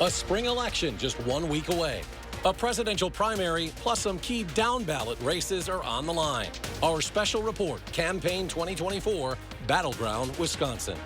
A spring election just 1 week away. A presidential primary plus some key down-ballot races are on the line. Our special report, Campaign 2024, Battleground, Wisconsin.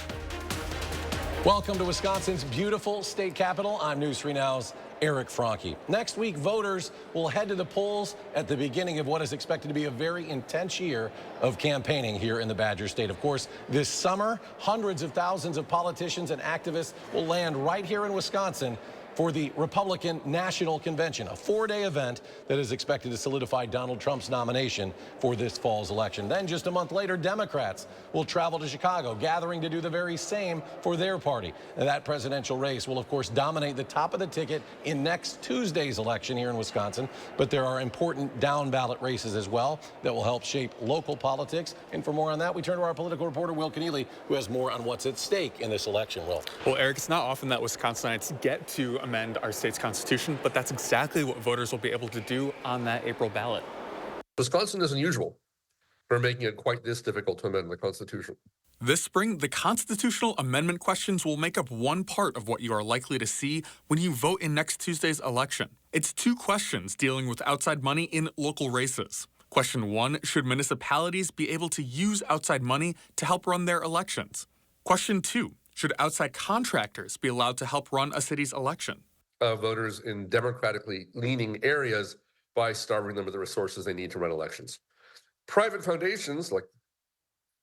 Welcome to Wisconsin's beautiful state capital. I'm News 3 Now's Eric Franke. Next week, voters will head to the polls at the beginning of what is expected to be a very intense year of campaigning here in the Badger State. Of course, this summer, hundreds of thousands of politicians and activists will land right here in Wisconsin for the Republican National Convention, a 4-day event that is expected to solidify Donald Trump's nomination for this fall's election. Then just a month later, Democrats will travel to Chicago, gathering to do the very same for their party. And that presidential race will, of course, dominate the top of the ticket in next Tuesday's election here in Wisconsin. But there are important down-ballot races as well that will help shape local politics. And for more on that, we turn to our political reporter, Will Keneally, who has more on what's at stake in this election. Will. Well, Eric, it's not often that Wisconsinites get to amend our state's constitution, but that's exactly what voters will be able to do on that April ballot. Wisconsin is unusual for making it quite this difficult to amend the Constitution. This spring, the constitutional amendment questions will make up one part of what you are likely to see when you vote in next Tuesday's election. It's 2 questions dealing with outside money in local races. Question 1, should municipalities be able to use outside money to help run their elections? Question 2, should outside contractors be allowed to help run a city's election? Voters in democratically leaning areas by starving them of the resources they need to run elections. Private foundations like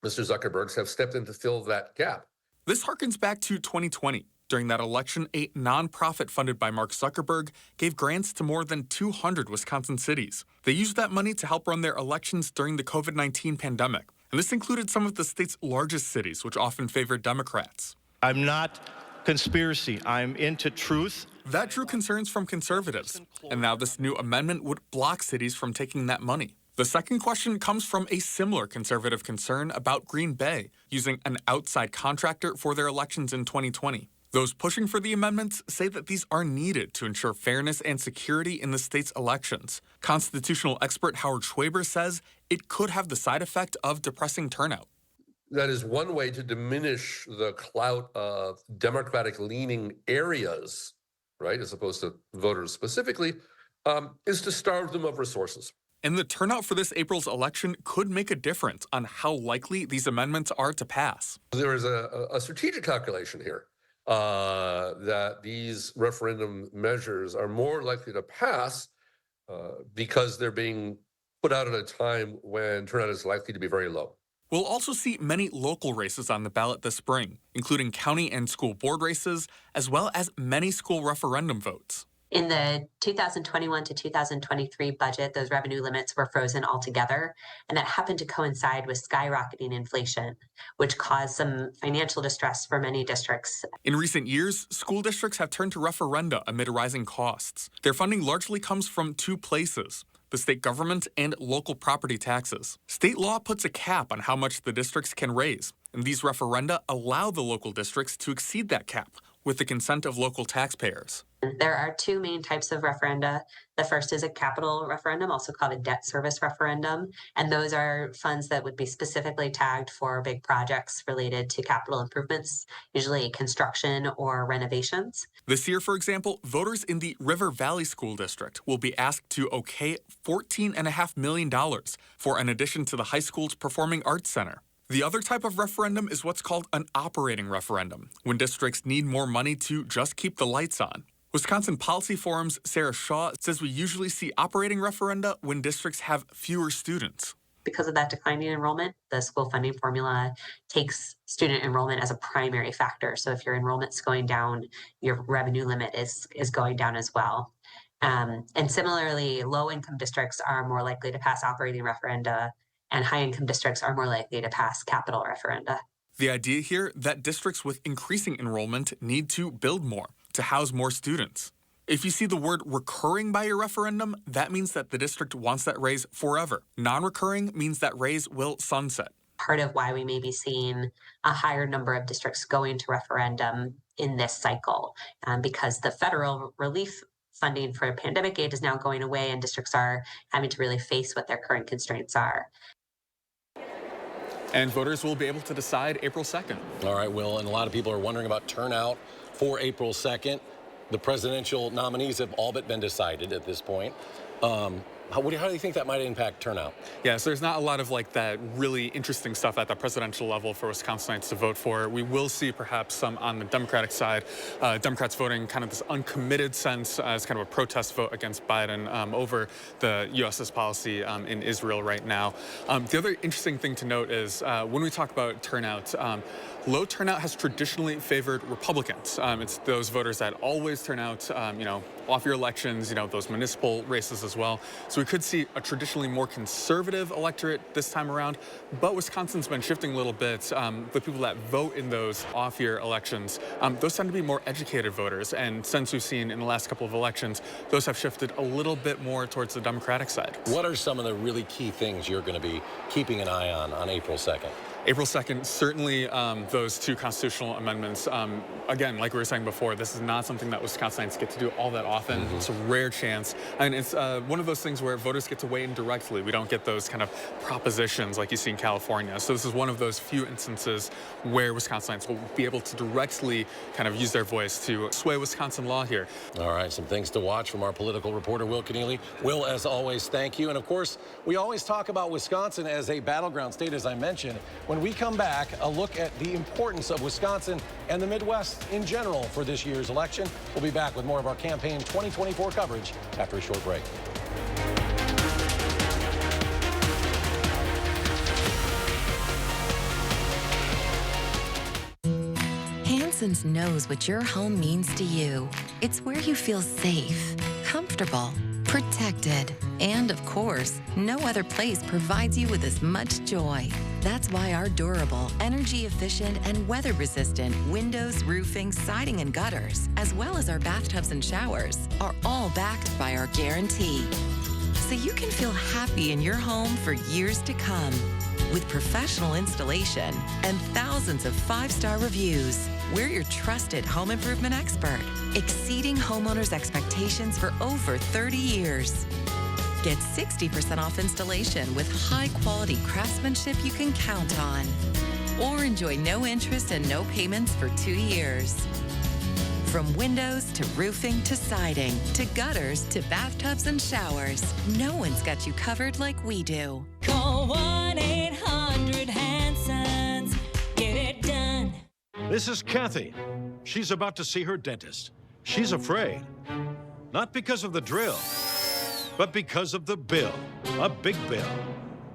Mr. Zuckerberg's have stepped in to fill that gap. This harkens back to 2020. During that election, a nonprofit funded by Mark Zuckerberg gave grants to more than 200 Wisconsin cities. They used that money to help run their elections during the COVID-19 pandemic. And this included some of the state's largest cities, which often favored Democrats. I'm not conspiracy. I'm into truth. That drew concerns from conservatives. And now this new amendment would block cities from taking that money. The second question comes from a similar conservative concern about Green Bay using an outside contractor for their elections in 2020. Those pushing for the amendments say that these are needed to ensure fairness and security in the state's elections. Constitutional expert Howard Schwaber says it could have the side effect of depressing turnout. That is one way to diminish the clout of Democratic-leaning areas, right, as opposed to voters specifically, is to starve them of resources. And the turnout for this April's election could make a difference on how likely these amendments are to pass. There is a strategic calculation here that these referendum measures are more likely to pass because they're being put out at a time when turnout is likely to be very low. We'll also see many local races on the ballot this spring, including county and school board races, as well as many school referendum votes. In the 2021 to 2023 budget, those revenue limits were frozen altogether, and that happened to coincide with skyrocketing inflation, which caused some financial distress for many districts. In recent years, school districts have turned to referenda amid rising costs. Their funding largely comes from 2 places: the state government and local property taxes. State law puts a cap on how much the districts can raise, and these referenda allow the local districts to exceed that cap with the consent of local taxpayers. There are 2 main types of referenda. The first is a capital referendum, also called a debt service referendum. And those are funds that would be specifically tagged for big projects related to capital improvements, usually construction or renovations. This year, for example, voters in the River Valley School District will be asked to okay $14.5 million for an addition to the high school's Performing Arts Center. The other type of referendum is what's called an operating referendum, when districts need more money to just keep the lights on. Wisconsin Policy Forum's Sarah Shaw says we usually see operating referenda when districts have fewer students. Because of that declining enrollment, the school funding formula takes student enrollment as a primary factor. So if your enrollment's going down, your revenue limit is going down as well. And similarly, low-income districts are more likely to pass operating referenda, and high-income districts are more likely to pass capital referenda. The idea here that districts with increasing enrollment need to build more to house more students. If you see the word recurring by your referendum, that means that the district wants that raise forever. Non-recurring means that raise will sunset. Part of why we may be seeing a higher number of districts going to referendum in this cycle, because the federal relief funding for pandemic aid is now going away and districts are having to really face what their current constraints are. And voters will be able to decide April 2nd. All right, Will, and a lot of people are wondering about turnout for April 2nd. The presidential nominees have all but been decided at this point. How do you think that might impact turnout? Yeah, so there's not a lot of like that really interesting stuff at the presidential level for Wisconsinites to vote for. We will see perhaps some on the Democratic side, Democrats voting kind of this uncommitted sense as kind of a protest vote against Biden over the U.S.'s policy in Israel right now. The other interesting thing to note is when we talk about turnout, low turnout has traditionally favored Republicans. It's those voters that always turn out, off your elections, those municipal races as well. So we could see a traditionally more conservative electorate this time around, but Wisconsin's been shifting a little bit. The people that vote in those off-year elections, those tend to be more educated voters. And since we've seen in the last couple of elections, those have shifted a little bit more towards the Democratic side. What are some of the really key things you're going to be keeping an eye on April 2nd? April 2nd, certainly those two constitutional amendments. Again, like we were saying before, this is not something that Wisconsinites get to do all that often. Mm-hmm. It's a rare chance. And it's one of those things where voters get to weigh in directly. We don't get those kind of propositions like you see in California. So this is one of those few instances where Wisconsinites will be able to directly kind of use their voice to sway Wisconsin law here. All right, some things to watch from our political reporter, Will Keneally. Will, as always, thank you. And of course, we always talk about Wisconsin as a battleground state, as I mentioned. When we come back, a look at the importance of Wisconsin and the Midwest in general for this year's election. We'll be back with more of our campaign 2024 coverage after a short break. Hanson's knows what your home means to you. It's where you feel safe, comfortable, protected, and of course, no other place provides you with as much joy. That's why our durable, energy-efficient, and weather-resistant windows, roofing, siding, and gutters, as well as our bathtubs and showers, are all backed by our guarantee. So you can feel happy in your home for years to come. With professional installation and thousands of 5-star reviews, we're your trusted home improvement expert, exceeding homeowners' expectations for over 30 years. Get 60% off installation with high-quality craftsmanship you can count on. Or enjoy no interest and no payments for 2 years. From windows to roofing to siding to gutters to bathtubs and showers, no one's got you covered like we do. Call 1-800-HANSONS. Get it done. This is Kathy. She's about to see her dentist. She's afraid. Not because of the drill, but because of the bill. A big bill.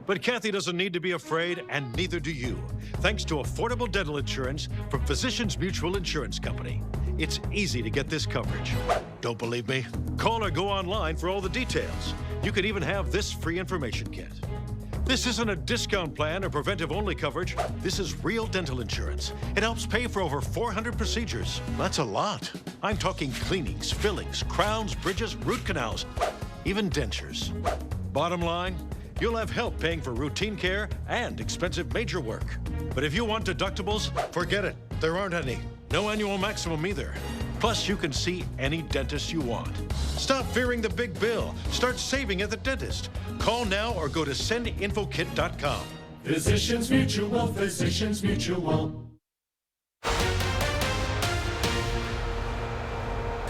But Kathy doesn't need to be afraid, and neither do you, thanks to affordable dental insurance from Physicians Mutual Insurance Company. It's easy to get this coverage. Don't believe me? Call or go online for all the details. You could even have this free information kit. This isn't a discount plan or preventive-only coverage. This is real dental insurance. It helps pay for over 400 procedures. That's a lot. I'm talking cleanings, fillings, crowns, bridges, root canals, even dentures. Bottom line, you'll have help paying for routine care and expensive major work. But if you want deductibles, forget it. There aren't any. No annual maximum either. Plus, you can see any dentist you want. Stop fearing the big bill. Start saving at the dentist. Call now or go to sendinfokit.com. Physicians Mutual, Physicians Mutual.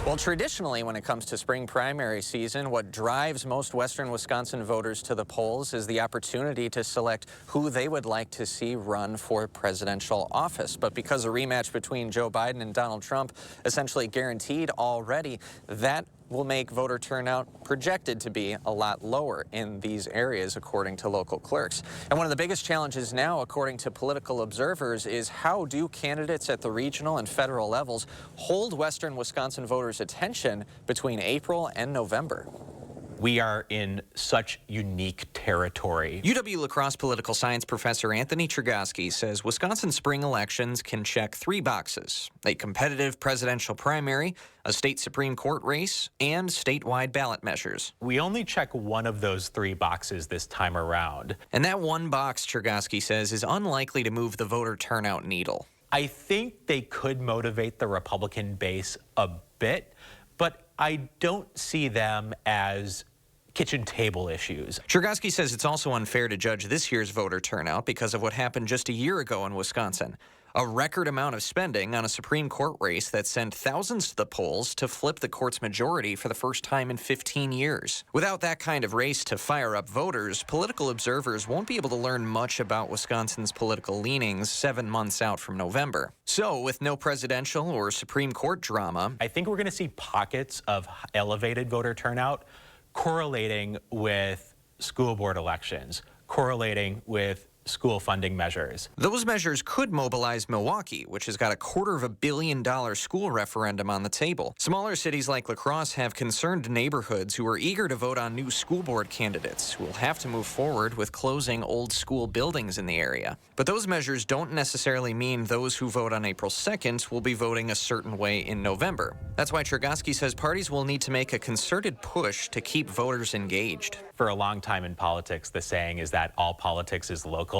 Well, traditionally, when it comes to spring primary season, what drives most Western Wisconsin voters to the polls is the opportunity to select who they would like to see run for presidential office. But because a rematch between Joe Biden and Donald Trump essentially guaranteed already, that will make voter turnout projected to be a lot lower in these areas, according to local clerks. And one of the biggest challenges now, according to political observers, is how do candidates at the regional and federal levels hold Western Wisconsin voters' attention between April and November? We are in such unique territory. UW-La Crosse political science professor Anthony Chergosky says Wisconsin spring elections can check 3 boxes: a competitive presidential primary, a state Supreme Court race, and statewide ballot measures. We only check one of those 3 boxes this time around. And that one box, Chergosky says, is unlikely to move the voter turnout needle. I think they could motivate the Republican base a bit, but I don't see them as kitchen table issues. Chergosky says it's also unfair to judge this year's voter turnout because of what happened just a year ago in Wisconsin. A record amount of spending on a Supreme Court race that sent thousands to the polls to flip the court's majority for the first time in 15 years. Without that kind of race to fire up voters, political observers won't be able to learn much about Wisconsin's political leanings 7 months out from November. So, with no presidential or Supreme Court drama, I think we're going to see pockets of elevated voter turnout correlating with school board elections, correlating with school funding measures. Those measures could mobilize Milwaukee, which has got a $250 million school referendum on the table. Smaller cities like La Crosse have concerned neighborhoods who are eager to vote on new school board candidates who will have to move forward with closing old school buildings in the area. But those measures don't necessarily mean those who vote on April 2nd will be voting a certain way in November. That's why Chergosky says parties will need to make a concerted push to keep voters engaged. For a long time in politics, the saying is that all politics is local.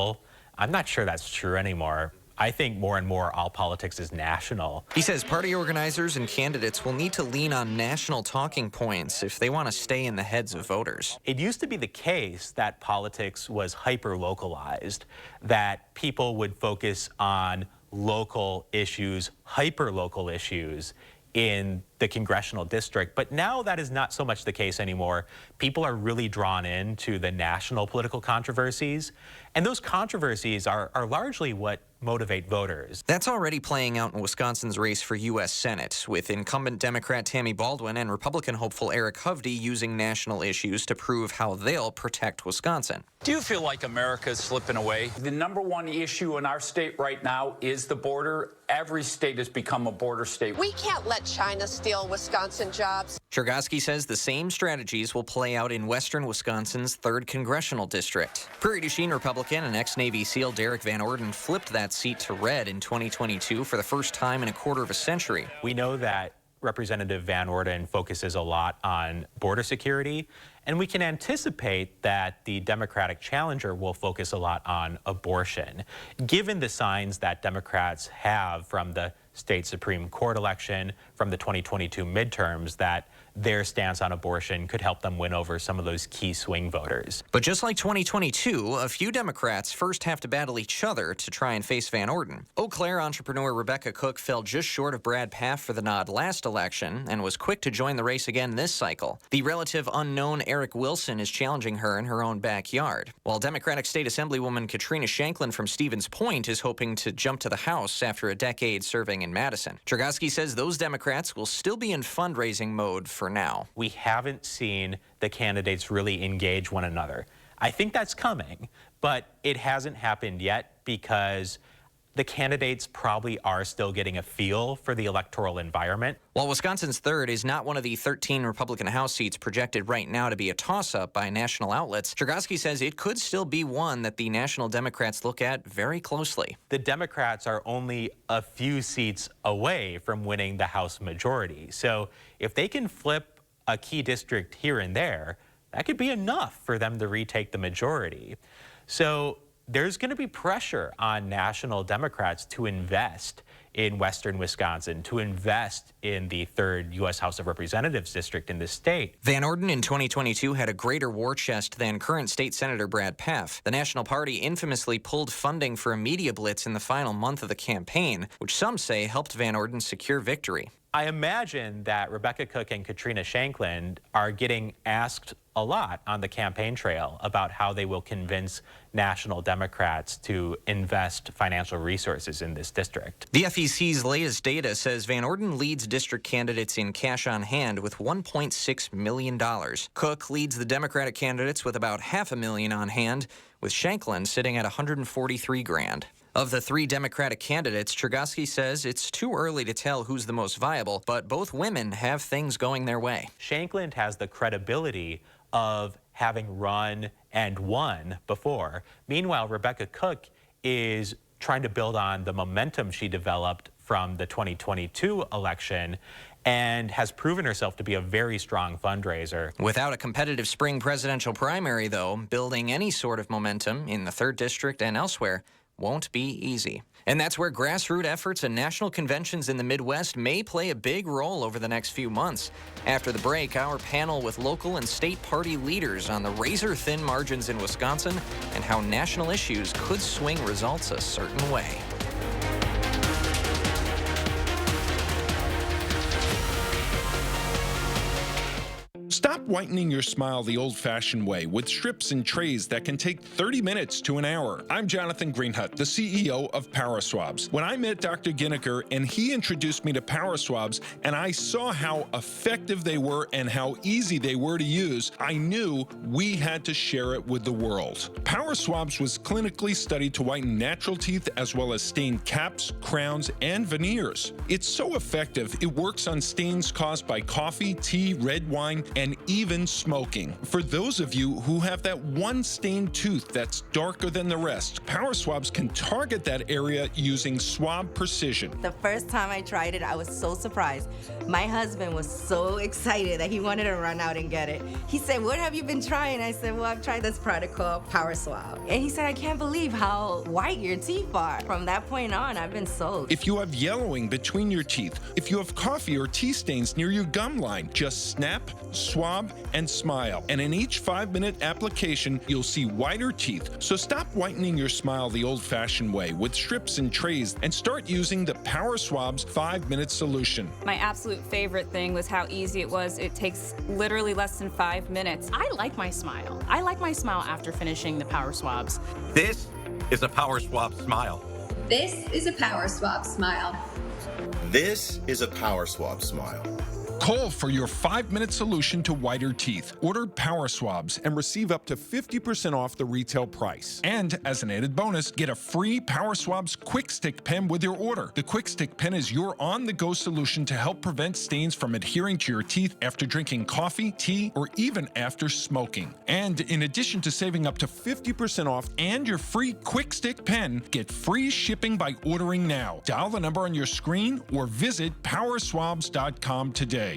I'm not sure that's true anymore. I think more and more all politics is national. He says party organizers and candidates will need to lean on national talking points if they want to stay in the heads of voters. It used to be the case that politics was hyper-localized, that people would focus on local issues, hyper-local issues in the congressional district. But now that is not so much the case anymore. People are really drawn into the national political controversies, and those controversies are largely what motivate voters. That's already playing out in Wisconsin's race for U.S. Senate, with incumbent Democrat Tammy Baldwin and Republican hopeful Eric Hovde using national issues to prove how they'll protect Wisconsin. Do you feel like America is slipping away? The number one issue in our state right now is the border. Every state has become a border state. We can't let China steal Wisconsin jobs. Chergosky says the same strategies will play out in western Wisconsin's 3rd Congressional District. Prairie du Chien Republican and ex-Navy SEAL Derek Van Orden flipped that seat to red in 2022 for the first time in a quarter of a century. We know that Representative Van Orden focuses a lot on border security, and we can anticipate that the Democratic challenger will focus a lot on abortion. Given the signs that Democrats have from the state Supreme Court election, from the 2022 midterms, that their stance on abortion could help them win over some of those key swing voters. But just like 2022, a few Democrats first have to battle each other to try and face Van Orden. Eau Claire entrepreneur Rebecca Cook fell just short of Brad Pfaff for the nod last election and was quick to join the race again this cycle. The relative unknown Eric Wilson is challenging her in her own backyard, while Democratic State Assemblywoman Katrina Shanklin from Stevens Point is hoping to jump to the House after a decade serving in Madison. Chergosky says those Democrats will still be in fundraising mode for now. We haven't seen the candidates really engage one another. I think that's coming, but it hasn't happened yet because the candidates probably are still getting a feel for the electoral environment. While Wisconsin's 3rd is not one of the 13 Republican House seats projected right now to be a toss-up by national outlets, Chergosky says it could still be one that the national Democrats look at very closely. The Democrats are only a few seats away from winning the House majority. So if they can flip a key district here and there, that could be enough for them to retake the majority. So there's going to be pressure on national Democrats to invest in western Wisconsin, to invest in the 3rd U.S. House of Representatives district in the state. Van Orden in 2022 had a greater war chest than current state senator Brad Pfaff. The National Party infamously pulled funding for a media blitz in the final month of the campaign, which some say helped Van Orden secure victory. I imagine that Rebecca Cook and Katrina Shanklin are getting asked a lot on the campaign trail about how they will convince national Democrats to invest financial resources in this district. The FEC's latest data says Van Orden leads district candidates in cash on hand with $1.6 million. Cook leads the Democratic candidates with about $500,000 on hand, with Shanklin sitting at $143,000. Of the 3 Democratic candidates, Chergosky says it's too early to tell who's the most viable, but both women have things going their way. Shanklin has the credibility of having run and won before. Meanwhile, Rebecca Cook is trying to build on the momentum she developed from the 2022 election and has proven herself to be a very strong fundraiser. Without a competitive spring presidential primary, though, building any sort of momentum in the 3rd District and elsewhere won't be easy. And that's where grassroots efforts and national conventions in the Midwest may play a big role over the next few months. After the break, our panel with local and state party leaders on the razor-thin margins in Wisconsin and how national issues could swing results a certain way. Stop whitening your smile the old-fashioned way with strips and trays that can take 30 minutes to an hour. I'm Jonathan Greenhut, the CEO of Power Swabs. When I met Dr. Ginniker and he introduced me to Power Swabs and I saw how effective they were and how easy they were to use, I knew we had to share it with the world. Power Swabs was clinically studied to whiten natural teeth as well as stain caps, crowns, and veneers. It's so effective, it works on stains caused by coffee, tea, red wine, and even smoking. For those of you who have that one stained tooth that's darker than the rest, Power Swabs can target that area using swab precision. The first time I tried it, I was so surprised. My husband was so excited that he wanted to run out and get it. He said, "What have you been trying?" I said, "Well, I've tried this product called Power Swab." And he said, "I can't believe how white your teeth are." From that point on, I've been sold. If you have yellowing between your teeth, if you have coffee or tea stains near your gum line, just snap, swab, and smile. And in each 5-minute application, you'll see whiter teeth. So stop whitening your smile the old-fashioned way with strips and trays and start using the Power Swabs 5-minute solution. My absolute favorite thing was how easy it was. It takes literally less than 5 minutes. I like my smile. I like my smile after finishing the Power Swabs. This is a Power Swab smile. This is a Power Swab smile. This is a Power Swab smile. Call for your 5-minute solution to whiter teeth. Order Power Swabs and receive up to 50% off the retail price. And as an added bonus, get a free Power Swabs Quick Stick pen with your order. The Quick Stick pen is your on-the-go solution to help prevent stains from adhering to your teeth after drinking coffee, tea, or even after smoking. And in addition to saving up to 50% off and your free Quick Stick pen, get free shipping by ordering now. Dial the number on your screen or visit powerswabs.com today.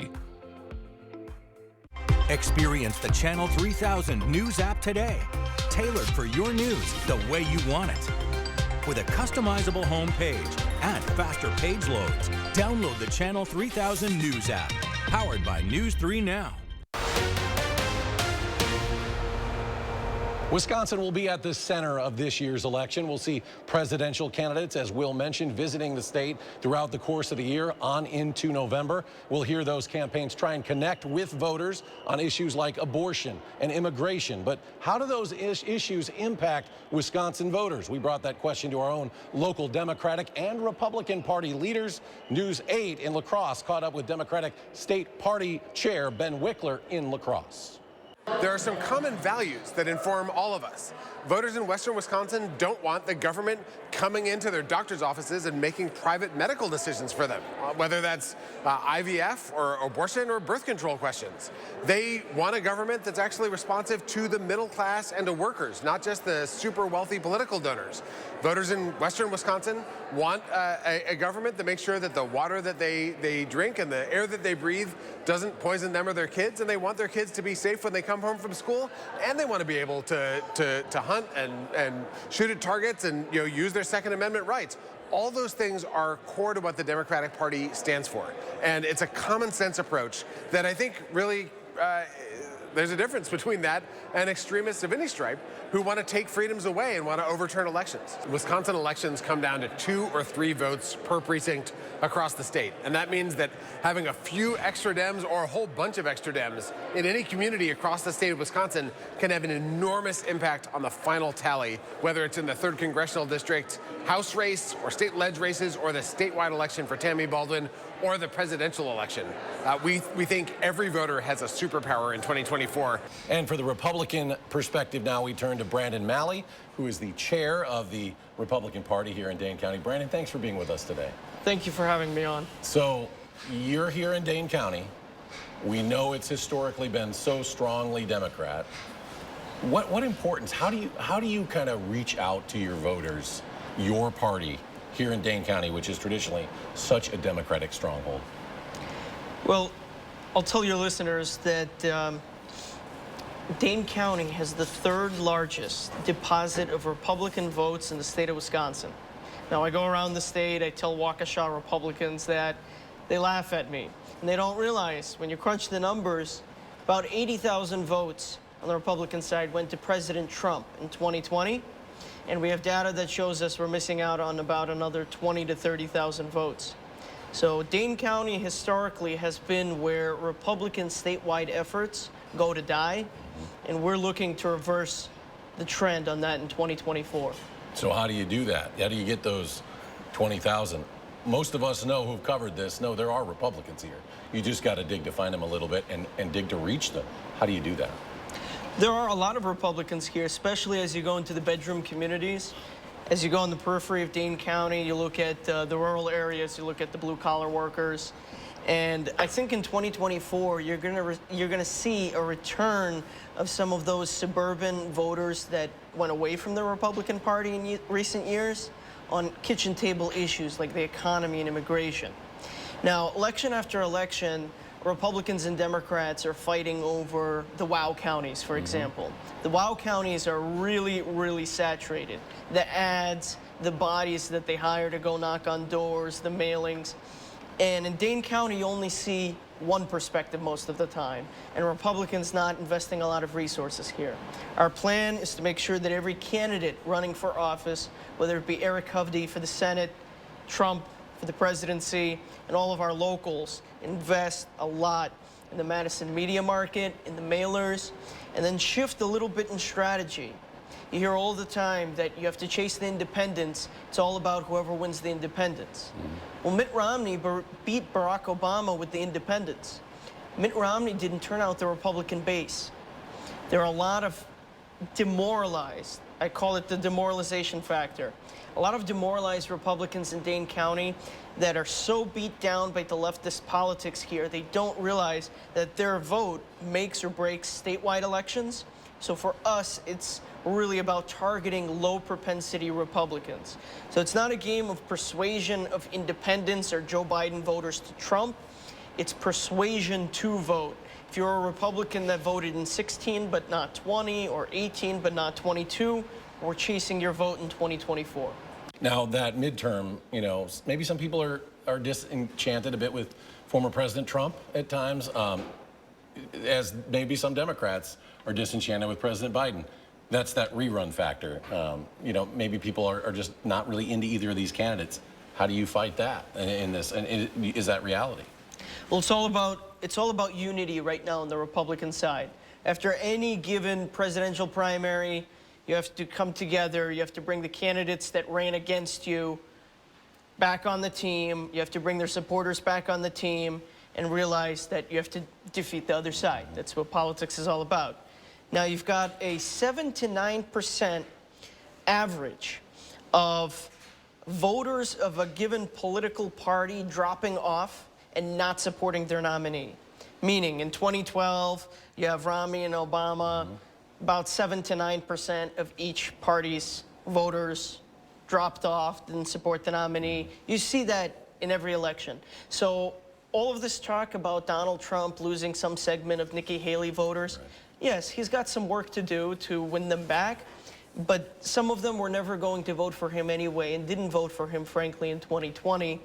Experience the Channel 3000 News app today. Tailored for your news the way you want it. With a customizable home page and faster page loads, download the Channel 3000 News app. Powered by News 3 Now. Wisconsin will be at the center of this year's election. We'll see presidential candidates, as Will mentioned, visiting the state throughout the course of the year on into November. We'll hear those campaigns try and connect with voters on issues like abortion and immigration. But how do those issues impact Wisconsin voters? We brought that question to our own local Democratic and Republican Party leaders. News 8 in La Crosse caught up with Democratic State Party Chair Ben Wickler in La Crosse. There are some common values that inform all of us. Voters in western Wisconsin don't want the government coming into their doctor's offices and making private medical decisions for them, whether that's IVF or abortion or birth control questions. They want a government that's actually responsive to the middle class and to workers, not just the super wealthy political donors. Voters in western Wisconsin want a government that makes sure that the water that they drink and the air that they breathe doesn't poison them or their kids, and they want their kids to be safe when they come home from school, and they want to be able to hunt and shoot at targets and use their Second Amendment rights. All those things are core to what the Democratic Party stands for, and it's a common sense approach that I think really there's a difference between that and extremists of any stripe who want to take freedoms away and want to overturn elections. Wisconsin elections come down to 2 or 3 votes per precinct across the state. And that means that having a few extra Dems or a whole bunch of extra Dems in any community across the state of Wisconsin can have an enormous impact on the final tally, whether it's in the 3rd Congressional District House race or state ledge races or the statewide election for Tammy Baldwin or the presidential election. We think every voter has a superpower in 2024. And for the Republican perspective now, we turn to Brandon Malley, who is the chair of the Republican Party here in Dane County. Brandon, thanks for being with us today. Thank you for having me on. So you're here in Dane County. We know it's historically been so strongly Democrat. What importance, how do you kind of reach out to your voters, your party, here in Dane County, which is traditionally such a Democratic stronghold? Well, I'll tell your listeners that Dane County has the 3rd largest deposit of Republican votes in the state of Wisconsin. Now, I go around the state, I tell Waukesha Republicans that, they laugh at me. And they don't realize, when you crunch the numbers, about 80,000 votes on the Republican side went to President Trump in 2020. And we have data that shows us we're missing out on about another 20 to 30,000 votes. So Dane County historically has been where Republican statewide efforts go to die, and we're looking to reverse the trend on that in 2024. So how do you do that? How do you get those 20,000? Most of us know who've covered this know there are Republicans here. You just got to dig to find them a little bit and dig to reach them. How do you do that? There are a lot of Republicans here, especially as you go into the bedroom communities. As you go on the periphery of Dane County, you look at the rural areas, you look at the blue-collar workers. And I think in 2024, you're gonna see a return of some of those suburban voters that went away from the Republican Party in recent years on kitchen table issues like the economy and immigration. Now, election after election, Republicans and Democrats are fighting over the WOW counties, for example. The WOW counties are really, really saturated. The ads, the bodies that they hire to go knock on doors, the mailings. And in Dane County, you only see one perspective most of the time, and Republicans not investing a lot of resources here. Our plan is to make sure that every candidate running for office, whether it be Eric Hovde for the Senate, Trump for the presidency, and all of our locals, invest a lot in the Madison media market, in the mailers, and then shift a little bit in strategy. You hear all the time that you have to chase the independents. It's all about whoever wins the independents. Well, Mitt Romney beat Barack Obama with the independents. Mitt Romney didn't turn out the Republican base. There are a lot of demoralized, I call it the demoralization factor. A lot of demoralized Republicans in Dane County that are so beat down by the leftist politics here, they don't realize that their vote makes or breaks statewide elections. So for us, it's really about targeting low propensity Republicans. So it's not a game of persuasion of independents or Joe Biden voters to Trump. It's persuasion to vote. If you're a Republican that voted in 16 but not 20, or 18 but not 22, we're chasing your vote in 2024. Now, that midterm, you know, maybe some people are disenchanted a bit with former President Trump at times, as maybe some Democrats are disenchanted with President Biden. That's that rerun factor. You know, maybe people are just not really into either of these candidates. How do you fight that in this? And is that reality? Well, it's all about unity right now on the Republican side. After any given presidential primary, you have to come together. You have to bring the candidates that ran against you back on the team. You have to bring their supporters back on the team and realize that you have to defeat the other side. That's what politics is all about. Now, you've got a 7 to 9% average of voters of a given political party dropping off and not supporting their nominee. Meaning, in 2012, you have Romney and Obama, about 7 to 9% of each party's voters dropped off, didn't support the nominee. You see that in every election. So all of this talk about Donald Trump losing some segment of Nikki Haley voters, yes, he's got some work to do to win them back, but some of them were never going to vote for him anyway and didn't vote for him, frankly, in 2020.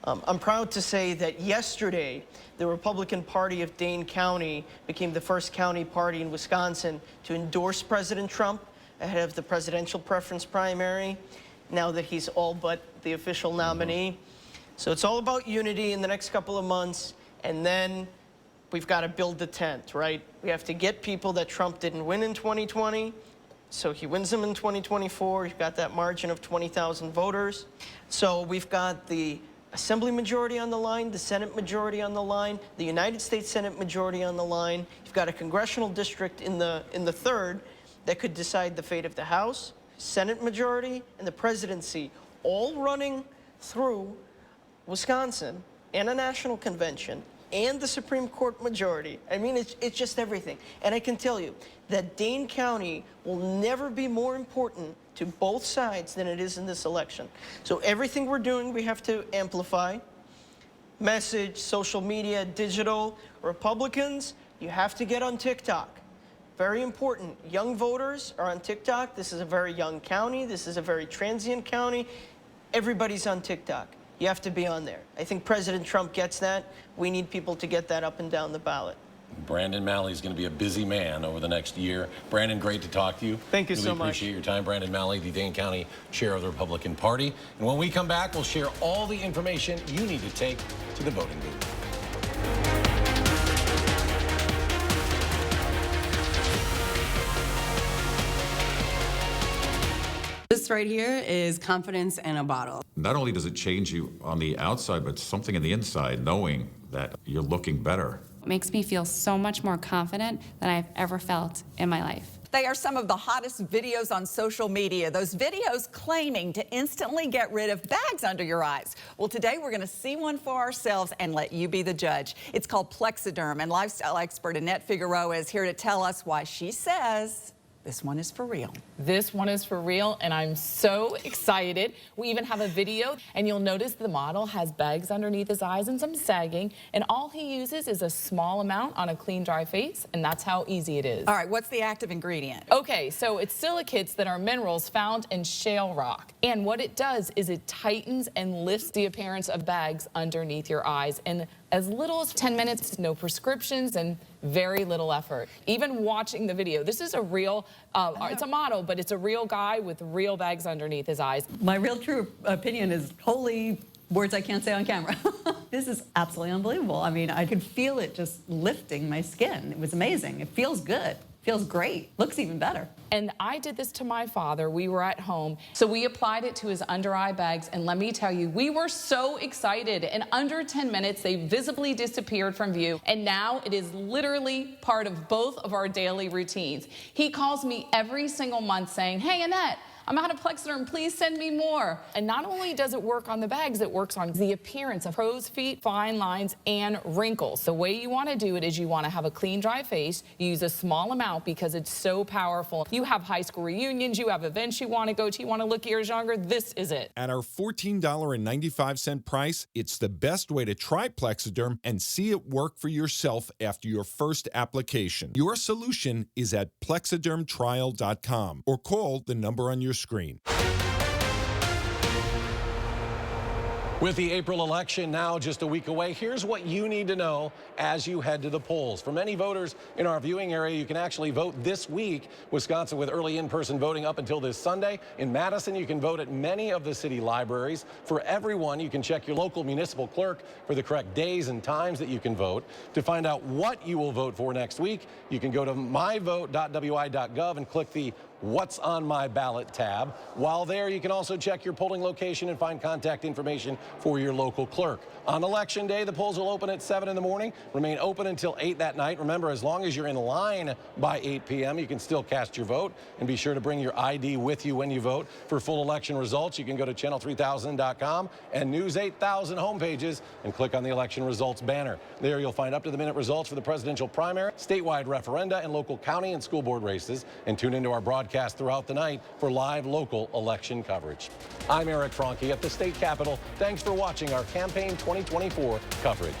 I'm proud to say that yesterday, the Republican Party of Dane County became the first county party in Wisconsin to endorse President Trump ahead of the presidential preference primary, now that he's all but the official nominee. So it's all about unity in the next couple of months, and then we've got to build the tent, right? We have to get people that Trump didn't win in 2020, so he wins them in 2024. You've got that margin of 20,000 voters. So we've got the Assembly majority on the line, the Senate majority on the line, the United States Senate majority on the line. You've got a congressional district in the third that could decide the fate of the House, Senate majority, and the presidency, all running through Wisconsin and a national convention and the Supreme Court majority. I mean, it's just everything. And I can tell you that Dane County will never be more important to both sides than it is in this election. So everything we're doing, we have to amplify. Message, social media, digital. Republicans, you have to get on TikTok. Very important. Young voters are on TikTok. This is a very young county. This is a very transient county. Everybody's on TikTok. You have to be on there. I think President Trump gets that. We need people to get that up and down the ballot. Brandon Malley is going to be a busy man over the next year. Brandon, great to talk to you. Thank you really so much. Appreciate your time. Brandon Malley, the Dane County Chair of the Republican Party. And when we come back, we'll share all the information you need to take to the voting booth. This right here is confidence in a bottle. Not only does it change you on the outside, but something in the inside, knowing that you're looking better. It makes me feel so much more confident than I've ever felt in my life. They are some of the hottest videos on social media. Those videos claiming to instantly get rid of bags under your eyes. Well, today we're going to see one for ourselves and let you be the judge. It's called Plexiderm, and lifestyle expert Annette Figueroa is here to tell us why she says this one is for real. This one is for real, and I'm so excited. We even have a video, and you'll notice the model has bags underneath his eyes and some sagging, and all he uses is a small amount on a clean, dry face, and that's how easy it is. All right, what's the active ingredient? Okay, so it's silicates that are minerals found in shale rock, and what it does is it tightens and lifts the appearance of bags underneath your eyes, and as little as 10 minutes, no prescriptions, and very little effort. Even watching the video, this is a real, it's a model, but it's a real guy with real bags underneath his eyes. My real true opinion is holy words I can't say on camera. This is absolutely unbelievable. I mean, I could feel it just lifting my skin. It was amazing. It feels good. Feels great. Looks even better. And I did this to my father. We were at home. So we applied it to his under eye bags. And let me tell you, we were so excited. In under 10 minutes, they visibly disappeared from view. And now it is literally part of both of our daily routines. He calls me every single month saying, "Hey, Annette, I'm out of Plexiderm, please send me more." And not only does it work on the bags, it works on the appearance of crow's feet, fine lines, and wrinkles. The way you want to do it is you want to have a clean, dry face. You use a small amount because it's so powerful. You have high school reunions, you have events you want to go to, you want to look years younger, this is it. At our $14.95 price, it's the best way to try Plexiderm and see it work for yourself after your first application. Your solution is at plexidermtrial.com or call the number on your screen. With the April election now just a week away, here's what you need to know as you head to the polls. For many voters in our viewing area, you can actually vote this week. Wisconsin with early in-person voting up until this Sunday. In Madison, you can vote at many of the city libraries. For everyone, you can check your local municipal clerk for the correct days and times that you can vote. To find out what you will vote for next week, you can go to myvote.wi.gov and click the What's on My Ballot tab. While there, you can also check your polling location and find contact information for your local clerk. On Election Day, the polls will open at 7 in the morning, remain open until 8 that night. Remember, as long as you're in line by 8 p.m., you can still cast your vote. And be sure to bring your ID with you when you vote. For full election results, you can go to channel3000.com and News 8000 homepages and click on the election results banner. There you'll find up-to-the-minute results for the presidential primary, statewide referenda, and local county and school board races. And tune into our broadcast throughout the night for live local election coverage. I'm Eric Franke at the state capitol. Thanks for watching our Campaign 2024 coverage.